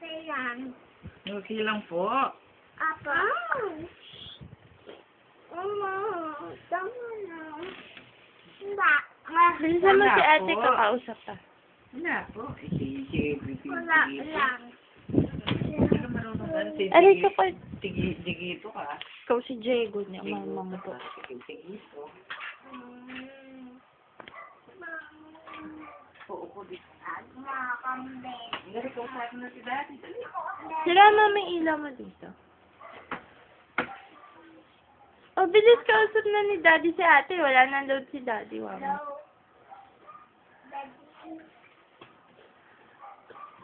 Okay lang. Okay lang po. Apa? Mama, tama na. Hindi. Bilisan mo Wala si ate, po. kakausap ka. Wala po. Sige, Wala lang. Hindi ka marunong ganun. Aray ka pa. Digito ka. Ikaw si Diego niya, mamang po. Digito. Upo dito. Nakakambing. Hindi ko sa akin na si Daddy. Dali. Sira mo may ilaw mo dito. Oh, bilis kausap na ni Daddy si ate. Wala na load si Daddy. Wow.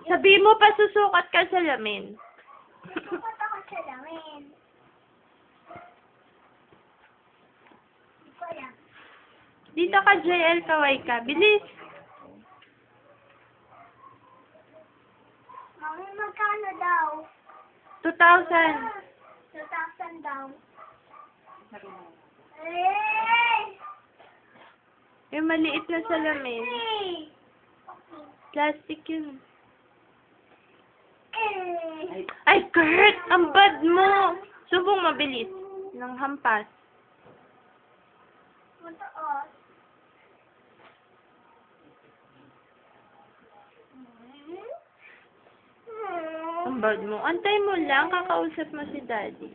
Sabi mo pa susukat ka sa lamin. Sukat ako sa lamin. Hindi ko alam. Dito ka, JL, kaway ka. Bilis. Mami, magkano daw? 2,000. 2,000 daw. Eh! Yung maliit na salamin. Eh! Plastic yun. Eh! Ay, Kurt! Ang bad mo! Subong mabilis. Nang hampas. Mataas. Ang bad mo. Antay mo lang, kakausap mo si Daddy.